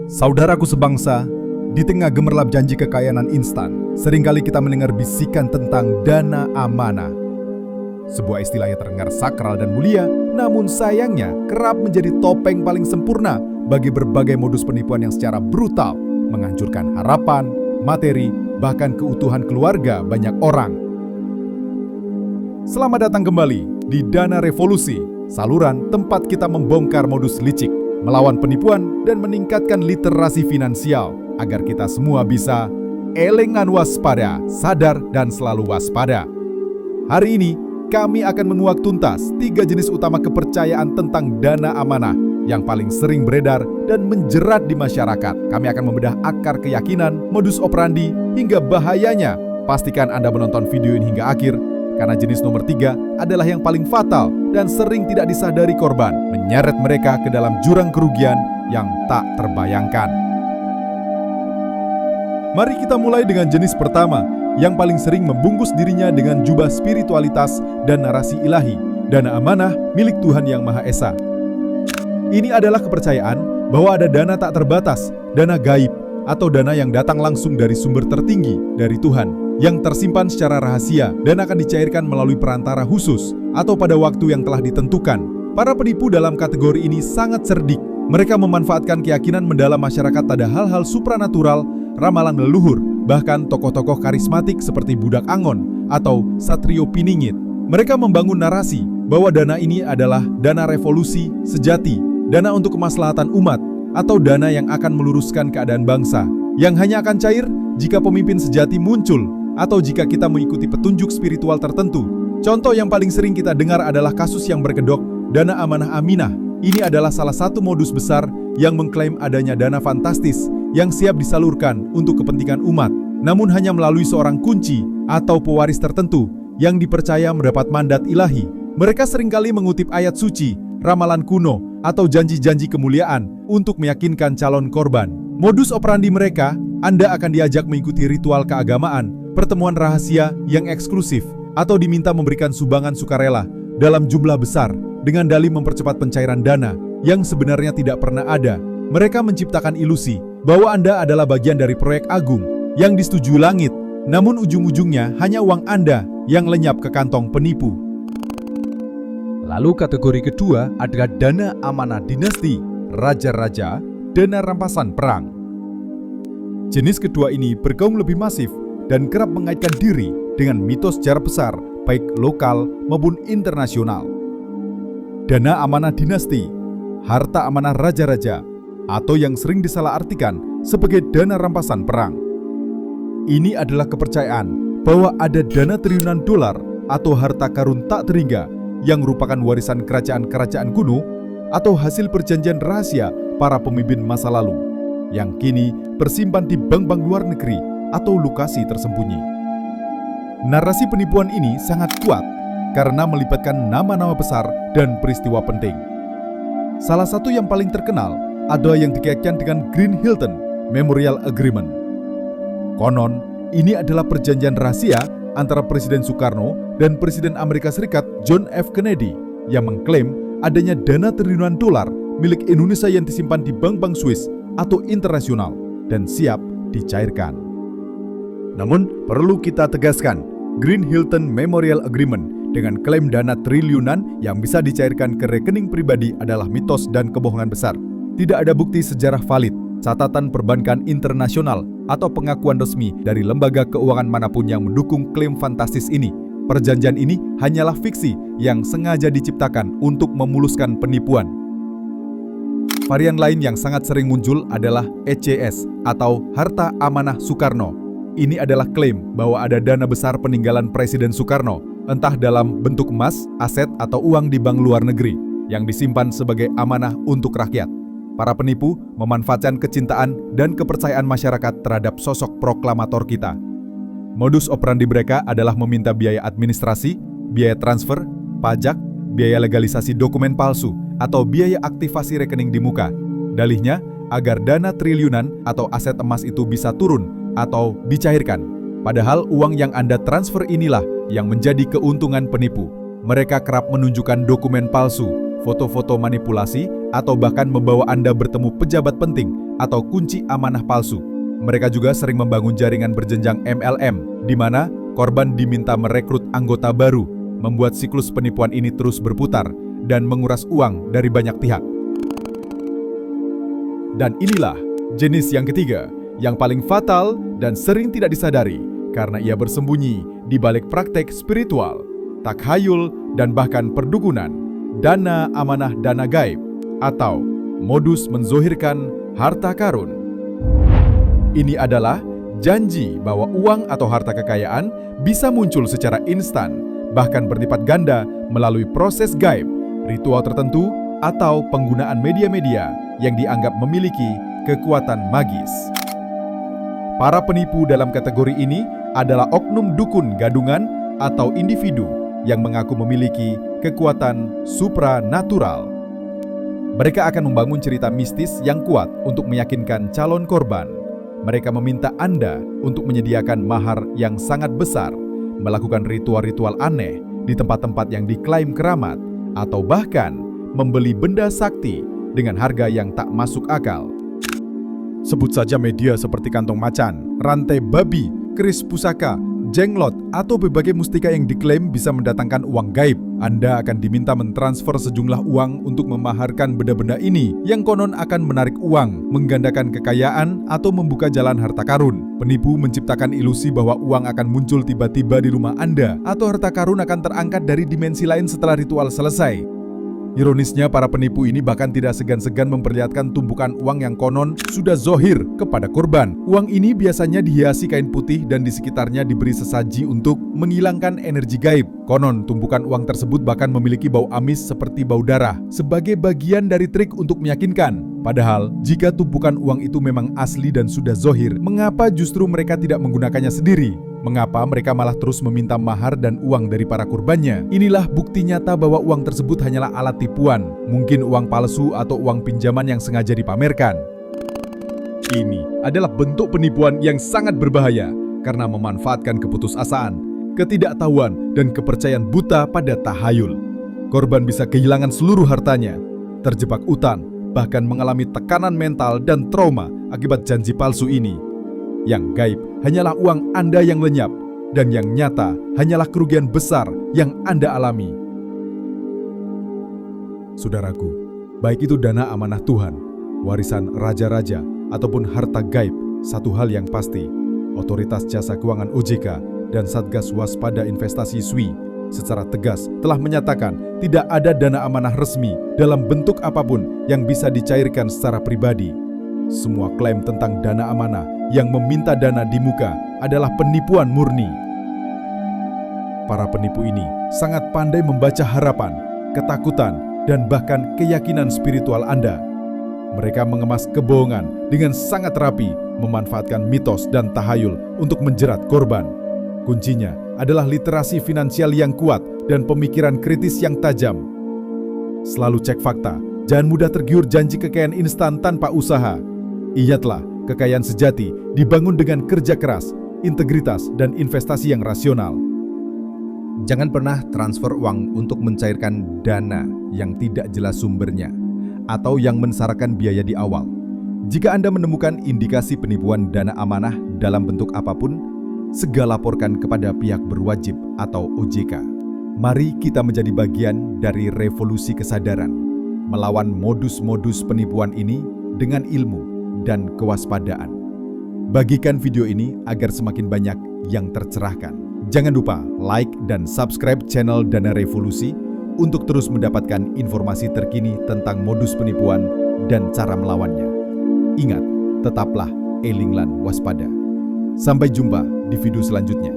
Saudaraku sebangsa, di tengah gemerlap janji kekayaan instan, seringkali kita mendengar bisikan tentang dana amanah. Sebuah istilah yang terdengar sakral dan mulia, namun sayangnya kerap menjadi topeng paling sempurna bagi berbagai modus penipuan yang secara brutal menghancurkan harapan, materi, bahkan keutuhan keluarga banyak orang. Selamat datang kembali di Dana Revolusi, saluran tempat kita membongkar modus licik, melawan penipuan, dan meningkatkan literasi finansial agar kita semua bisa elengan waspada, sadar, dan selalu waspada. Hari ini, kami akan menguak tuntas 3 jenis utama kepercayaan tentang dana amanah yang paling sering beredar dan menjerat di masyarakat. Kami akan membedah akar keyakinan, modus operandi, hingga bahayanya. Pastikan Anda menonton video ini hingga akhir, karena jenis nomor 3 adalah yang paling fatal dan sering tidak disadari korban, menyeret mereka ke dalam jurang kerugian yang tak terbayangkan. Mari kita mulai dengan jenis pertama, yang paling sering membungkus dirinya dengan jubah spiritualitas dan narasi ilahi, dana amanah milik Tuhan Yang Maha Esa. Ini adalah kepercayaan bahwa ada dana tak terbatas, dana gaib, atau dana yang datang langsung dari sumber tertinggi, dari Tuhan, yang tersimpan secara rahasia dan akan dicairkan melalui perantara khusus atau pada waktu yang telah ditentukan. Para penipu dalam kategori ini sangat cerdik. Mereka memanfaatkan keyakinan mendalam masyarakat pada hal-hal supranatural, ramalan leluhur, bahkan tokoh-tokoh karismatik seperti Budak Angon atau Satrio Piningit. Mereka membangun narasi bahwa dana ini adalah dana revolusi sejati, dana untuk kemaslahatan umat, atau dana yang akan meluruskan keadaan bangsa, yang hanya akan cair jika pemimpin sejati muncul atau jika kita mengikuti petunjuk spiritual tertentu. Contoh yang paling sering kita dengar adalah kasus yang berkedok dana amanah Aminah. Ini adalah salah satu modus besar yang mengklaim adanya dana fantastis yang siap disalurkan untuk kepentingan umat, namun hanya melalui seorang kunci atau pewaris tertentu yang dipercaya mendapat mandat ilahi. Mereka seringkali mengutip ayat suci, ramalan kuno, atau janji-janji kemuliaan untuk meyakinkan calon korban. Modus operandi mereka, Anda akan diajak mengikuti ritual keagamaan, pertemuan rahasia yang eksklusif, atau diminta memberikan sumbangan sukarela dalam jumlah besar dengan dalih mempercepat pencairan dana yang sebenarnya tidak pernah ada. Mereka menciptakan ilusi bahwa Anda adalah bagian dari proyek agung yang disetujui langit, namun ujung-ujungnya hanya uang Anda yang lenyap ke kantong penipu. Lalu kategori kedua adalah dana amanah dinasti, raja-raja, dana rampasan perang. Jenis kedua ini bergaung lebih masif dan kerap mengaitkan diri dengan mitos sejarah besar, baik lokal maupun internasional. Dana amanah dinasti, harta amanah raja-raja, atau yang sering disalahartikan sebagai dana rampasan perang. Ini adalah kepercayaan bahwa ada dana triliunan dolar atau harta karun tak terhingga yang merupakan warisan kerajaan-kerajaan kuno atau hasil perjanjian rahasia para pemimpin masa lalu, yang kini tersimpan di bank-bank luar negeri atau lokasi tersembunyi. Narasi penipuan ini sangat kuat karena melibatkan nama-nama besar dan peristiwa penting. Salah satu yang paling terkenal adalah yang dikaitkan dengan Green Hilton Memorial Agreement. Konon, ini adalah perjanjian rahasia antara Presiden Soekarno dan Presiden Amerika Serikat John F. Kennedy yang mengklaim adanya dana triliunan dolar milik Indonesia yang disimpan di bank-bank Swiss atau internasional dan siap dicairkan. Namun, perlu kita tegaskan, Green Hilton Memorial Agreement dengan klaim dana triliunan yang bisa dicairkan ke rekening pribadi adalah mitos dan kebohongan besar. Tidak ada bukti sejarah valid, catatan perbankan internasional, atau pengakuan resmi dari lembaga keuangan manapun yang mendukung klaim fantastis ini. Perjanjian ini hanyalah fiksi yang sengaja diciptakan untuk memuluskan penipuan. Varian lain yang sangat sering muncul adalah ECS atau Harta Amanah Soekarno. Ini adalah klaim bahwa ada dana besar peninggalan Presiden Soekarno, entah dalam bentuk emas, aset, atau uang di bank luar negeri, yang disimpan sebagai amanah untuk rakyat. Para penipu memanfaatkan kecintaan dan kepercayaan masyarakat terhadap sosok proklamator kita. Modus operandi mereka adalah meminta biaya administrasi, biaya transfer, pajak, biaya legalisasi dokumen palsu, atau biaya aktivasi rekening di muka. Dalihnya, agar dana triliunan atau aset emas itu bisa turun atau dicairkan. Padahal uang yang Anda transfer inilah yang menjadi keuntungan penipu. Mereka kerap menunjukkan dokumen palsu, foto-foto manipulasi, atau bahkan membawa Anda bertemu pejabat penting atau kunci amanah palsu. Mereka juga sering membangun jaringan berjenjang MLM, di mana korban diminta merekrut anggota baru, membuat siklus penipuan ini terus berputar dan menguras uang dari banyak pihak. Dan inilah jenis yang ketiga, yang paling fatal dan sering tidak disadari karena ia bersembunyi di balik praktek spiritual, takhayul, dan bahkan perdukunan, dana amanah dana gaib, atau modus menzohirkan harta karun. Ini adalah janji bahwa uang atau harta kekayaan bisa muncul secara instan, bahkan berlipat ganda melalui proses gaib, ritual tertentu, atau penggunaan media-media yang dianggap memiliki kekuatan magis. Para penipu dalam kategori ini adalah oknum dukun gadungan atau individu yang mengaku memiliki kekuatan supranatural. Mereka akan membangun cerita mistis yang kuat untuk meyakinkan calon korban. Mereka meminta Anda untuk menyediakan mahar yang sangat besar, melakukan ritual-ritual aneh di tempat-tempat yang diklaim keramat, atau bahkan membeli benda sakti dengan harga yang tak masuk akal. Sebut saja media seperti kantong macan, rantai babi, keris pusaka, jenglot, atau berbagai mustika yang diklaim bisa mendatangkan uang gaib. Anda akan diminta mentransfer sejumlah uang untuk memaharkan benda-benda ini yang konon akan menarik uang, menggandakan kekayaan, atau membuka jalan harta karun. Penipu menciptakan ilusi bahwa uang akan muncul tiba-tiba di rumah Anda, atau harta karun akan terangkat dari dimensi lain setelah ritual selesai. Ironisnya, para penipu ini bahkan tidak segan-segan memperlihatkan tumpukan uang yang konon sudah zohir kepada korban. Uang ini biasanya dihiasi kain putih dan di sekitarnya diberi sesaji untuk menghilangkan energi gaib. Konon, tumpukan uang tersebut bahkan memiliki bau amis seperti bau darah, sebagai bagian dari trik untuk meyakinkan. Padahal, jika tumpukan uang itu memang asli dan sudah zohir, mengapa justru mereka tidak menggunakannya sendiri? Mengapa mereka malah terus meminta mahar dan uang dari para korbannya? Inilah bukti nyata bahwa uang tersebut hanyalah alat tipuan, mungkin uang palsu atau uang pinjaman yang sengaja dipamerkan. Ini adalah bentuk penipuan yang sangat berbahaya karena memanfaatkan keputusasaan, ketidaktahuan, dan kepercayaan buta pada tahayul. Korban bisa kehilangan seluruh hartanya, terjebak utang, bahkan mengalami tekanan mental dan trauma akibat janji palsu ini. Yang gaib hanyalah uang Anda yang lenyap, dan yang nyata hanyalah kerugian besar yang Anda alami. Saudaraku, baik itu dana amanah Tuhan, warisan raja-raja, ataupun harta gaib, satu hal yang pasti, Otoritas Jasa Keuangan OJK dan Satgas Waspada Investasi SWI secara tegas telah menyatakan tidak ada dana amanah resmi dalam bentuk apapun yang bisa dicairkan secara pribadi. Semua klaim tentang dana amanah yang meminta dana di muka adalah penipuan murni. Para penipu ini sangat pandai membaca harapan, ketakutan, dan bahkan keyakinan spiritual Anda. Mereka mengemas kebohongan dengan sangat rapi, memanfaatkan mitos dan tahayul untuk menjerat korban. Kuncinya adalah literasi finansial yang kuat dan pemikiran kritis yang tajam. Selalu cek fakta, jangan mudah tergiur janji kekayaan instan tanpa usaha. Ingatlah, kekayaan sejati dibangun dengan kerja keras, integritas, dan investasi yang rasional. Jangan pernah transfer uang untuk mencairkan dana yang tidak jelas sumbernya atau yang mensyaratkan biaya di awal. Jika Anda menemukan indikasi penipuan dana amanah dalam bentuk apapun, segera laporkan kepada pihak berwajib atau OJK. Mari kita menjadi bagian dari revolusi kesadaran, melawan modus-modus penipuan ini dengan ilmu dan kewaspadaan. Bagikan video ini agar semakin banyak yang tercerahkan. Jangan lupa like dan subscribe channel Dana Revolusi untuk terus mendapatkan informasi terkini tentang modus penipuan dan cara melawannya. Ingat, tetaplah elinglan waspada. Sampai jumpa di video selanjutnya.